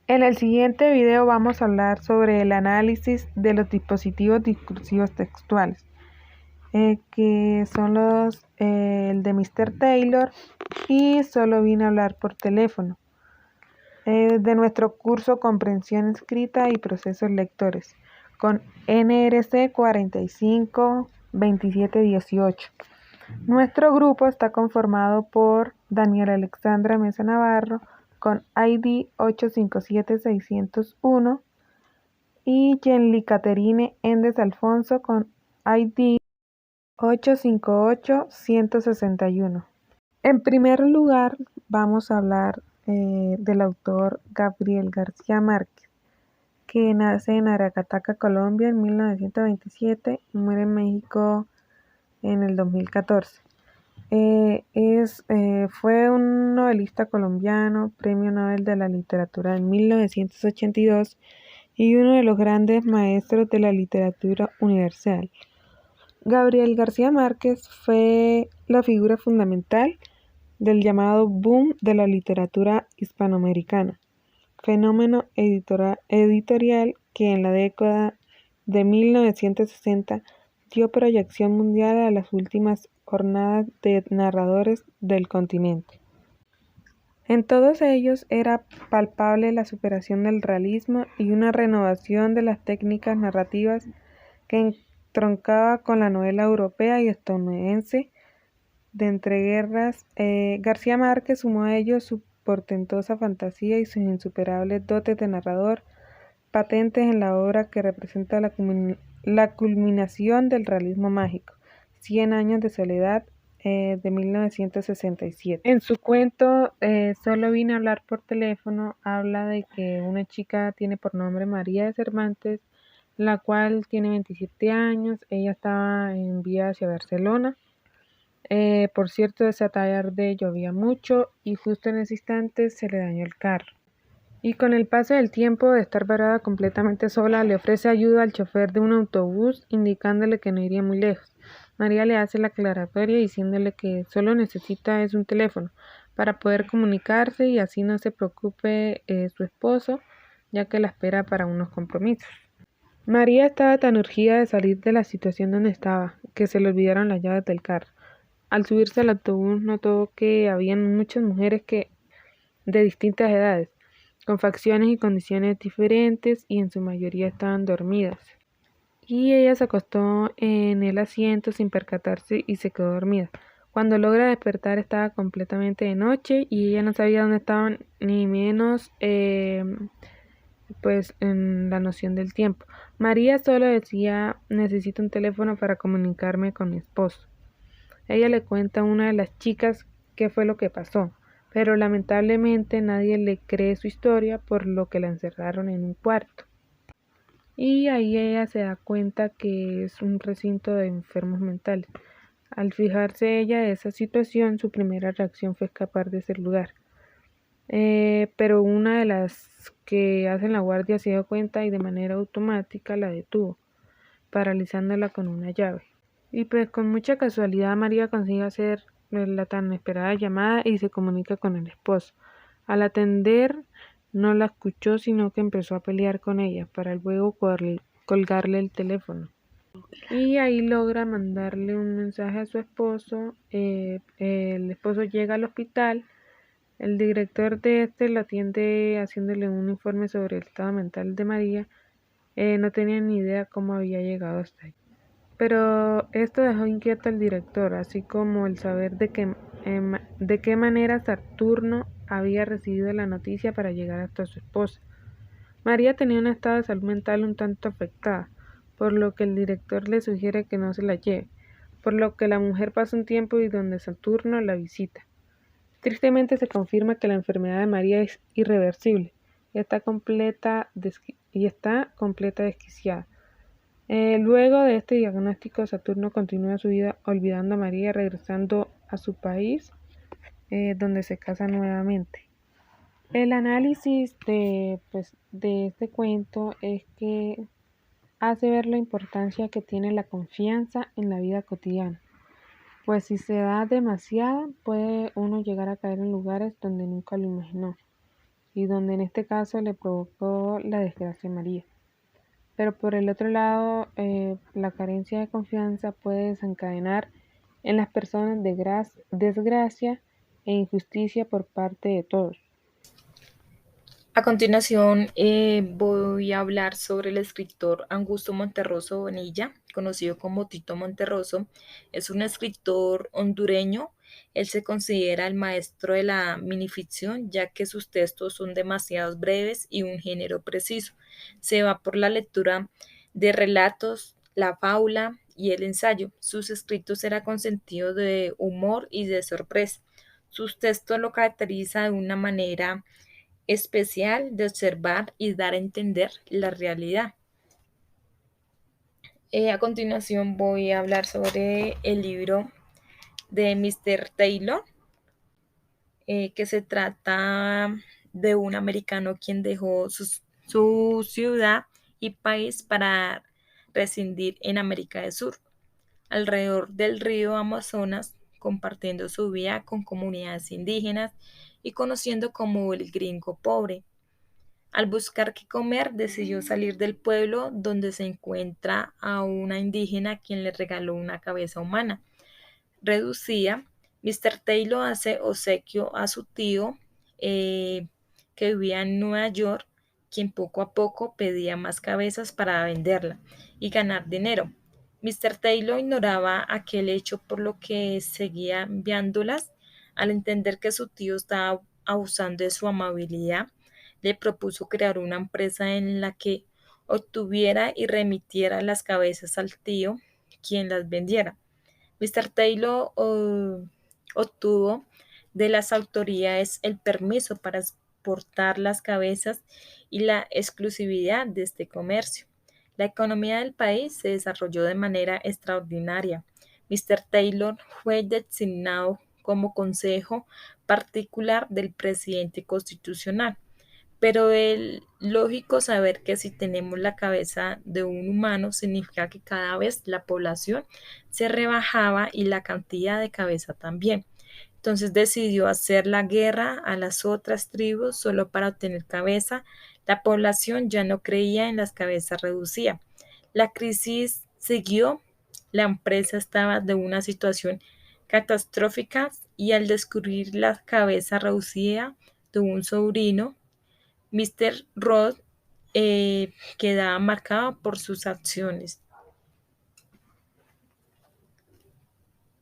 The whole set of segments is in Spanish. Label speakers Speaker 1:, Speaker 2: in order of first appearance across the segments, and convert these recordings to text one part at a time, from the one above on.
Speaker 1: En el siguiente video vamos a hablar sobre el análisis de los dispositivos discursivos textuales, que son el de Mr. Taylor y Solo vine a hablar por teléfono, de nuestro curso Comprensión Escrita y Procesos Lectores, con NRC 452718. Nuestro grupo está conformado por Daniela Alexandra Mesa Navarro, con ID 857601, y Jenly Caterine Endes Alfonso, con ID 858161. En primer lugar, vamos a hablar del autor Gabriel García Márquez, que nace en Aracataca, Colombia, en 1927 y muere en México en el 2014. Fue un novelista colombiano, Premio Nobel de la Literatura en 1982 y uno de los grandes maestros de la literatura universal. Gabriel García Márquez fue la figura fundamental del llamado boom de la literatura hispanoamericana, fenómeno editorial que en la década de 1960 dio proyección mundial a las últimas jornadas de narradores del continente. En todos ellos era palpable la superación del realismo y una renovación de las técnicas narrativas que entroncaba con la novela europea y estadounidense de entreguerras. García Márquez sumó a ello su portentosa fantasía y sus insuperables dotes de narrador, patentes en la obra que representa la culminación del realismo mágico, 100 años de soledad, de 1967. En su cuento Solo vine a hablar por teléfono, habla de que una chica tiene por nombre María de Cervantes, la cual tiene 27 años, ella estaba en vía hacia Barcelona. Por cierto, esa tarde llovía mucho y justo en ese instante se le dañó el carro. Y con el paso del tiempo de estar parada completamente sola, le ofrece ayuda al chofer de un autobús, indicándole que no iría muy lejos. María le hace la aclaratoria diciéndole que solo necesita es un teléfono para poder comunicarse y así no se preocupe su esposo, ya que la espera para unos compromisos. María estaba tan urgida de salir de la situación donde estaba, que se le olvidaron las llaves del carro. Al subirse al autobús notó que habían muchas mujeres de distintas edades, con facciones y condiciones diferentes y en su mayoría estaban dormidas. Y ella se acostó en el asiento sin percatarse y se quedó dormida. Cuando logra despertar estaba completamente de noche y ella no sabía dónde estaban, ni menos pues en la noción del tiempo. María solo decía: necesito un teléfono para comunicarme con mi esposo. Ella le cuenta a una de las chicas qué fue lo que pasó, pero lamentablemente nadie le cree su historia, por lo que la encerraron en un cuarto. Y ahí ella se da cuenta que es un recinto de enfermos mentales. Al fijarse ella de esa situación, su primera reacción fue escapar de ese lugar. Pero una de las que hacen la guardia se dio cuenta y de manera automática la detuvo, paralizándola con una llave. Y pues con mucha casualidad María consigue hacer la tan esperada llamada y se comunica con el esposo. Al atender no la escuchó, sino que empezó a pelear con ella para luego colgarle el teléfono. Y ahí logra mandarle un mensaje a su esposo. El esposo llega al hospital. El director de este lo atiende haciéndole un informe sobre el estado mental de María. No tenía ni idea cómo había llegado hasta ahí. Pero esto dejó inquieto al director, así como el saber de qué manera Saturno había recibido la noticia para llegar hasta su esposa. María tenía un estado de salud mental un tanto afectada, por lo que el director le sugiere que no se la lleve, por lo que la mujer pasa un tiempo y donde Saturno la visita. Tristemente se confirma que la enfermedad de María es irreversible y está completa desquiciada. Luego de este diagnóstico, Saturno continúa su vida olvidando a María, regresando a su país, donde se casa nuevamente. El análisis de este cuento es que hace ver la importancia que tiene la confianza en la vida cotidiana, pues si se da demasiada, puede uno llegar a caer en lugares donde nunca lo imaginó. y donde en este caso le provocó la desgracia a María. Pero por el otro lado, la carencia de confianza puede desencadenar en las personas desgracia e injusticia por parte de todos.
Speaker 2: A continuación, voy a hablar sobre el escritor Augusto Monterroso Bonilla, conocido como Tito Monterroso. Es un escritor hondureño. Él se considera el maestro de la minificción, ya que sus textos son demasiado breves y un género preciso. Se va por la lectura de relatos, la fábula y el ensayo. Sus escritos eran con sentido de humor y de sorpresa. Sus textos lo caracteriza de una manera especial de observar y dar a entender la realidad. A continuación voy a hablar sobre el libro de Mr. Taylor, que se trata de un americano quien dejó su ciudad y país para residir en América del Sur, alrededor del río Amazonas, compartiendo su vida con comunidades indígenas y conociendo como el gringo pobre. Al buscar qué comer, decidió salir del pueblo donde se encuentra a una indígena quien le regaló una cabeza humana reducida. Mr. Taylor hace obsequio a su tío eh, que vivía en Nueva York, quien poco a poco pedía más cabezas para venderla y ganar dinero. Mr. Taylor ignoraba aquel hecho por lo que seguía enviándolas. Al entender que su tío estaba abusando de su amabilidad, le propuso crear una empresa en la que obtuviera y remitiera las cabezas al tío, quien las vendiera. Mr. Taylor obtuvo de las autoridades el permiso para exportar las cabezas y la exclusividad de este comercio. La economía del país se desarrolló de manera extraordinaria. Mr. Taylor fue designado como consejo particular del presidente constitucional. Pero es lógico saber que si tenemos la cabeza de un humano, significa que cada vez la población se rebajaba y la cantidad de cabeza también. Entonces decidió hacer la guerra a las otras tribus solo para obtener cabeza. La población ya no creía en las cabezas reducidas. La crisis siguió. La empresa estaba de una situación catastrófica y al descubrir la cabeza reducida de un sobrino, Mr. Roth quedaba marcado por sus acciones.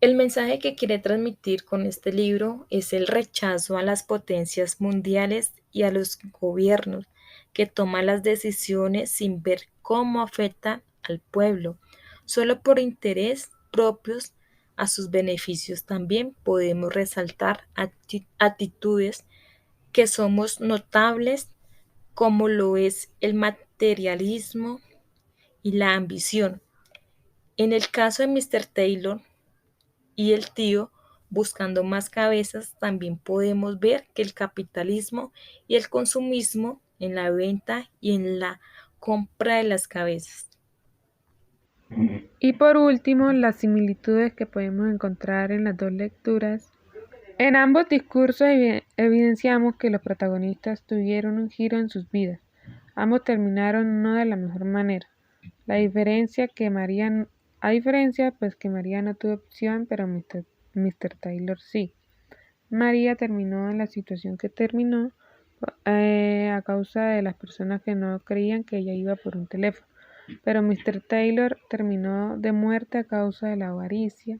Speaker 2: El mensaje que quiere transmitir con este libro es el rechazo a las potencias mundiales y a los gobiernos que toman las decisiones sin ver cómo afectan al pueblo, solo por interés propios a sus beneficios. También podemos resaltar actitudes que somos notables como lo es el materialismo y la ambición. En el caso de Mr. Taylor y el tío buscando más cabezas, también podemos ver que el capitalismo y el consumismo en la venta y en la compra de las cabezas.
Speaker 1: Y por último, las similitudes que podemos encontrar en las dos lecturas. En ambos discursos evidenciamos que los protagonistas tuvieron un giro en sus vidas. Ambos terminaron no de la mejor manera. A diferencia, pues que María no tuvo opción, pero Mr. Taylor sí. María terminó en la situación que terminó a causa de las personas que no creían que ella iba por un teléfono. Pero Mr. Taylor terminó de muerte a causa de la avaricia,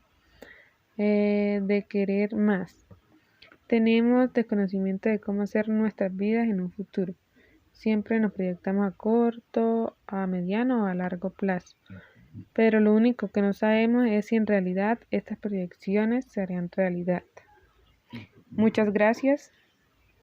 Speaker 1: de querer más. Tenemos desconocimiento de cómo hacer nuestras vidas en un futuro. Siempre nos proyectamos a corto, a mediano o a largo plazo. Pero lo único que no sabemos es si en realidad estas proyecciones se harán realidad. Muchas gracias.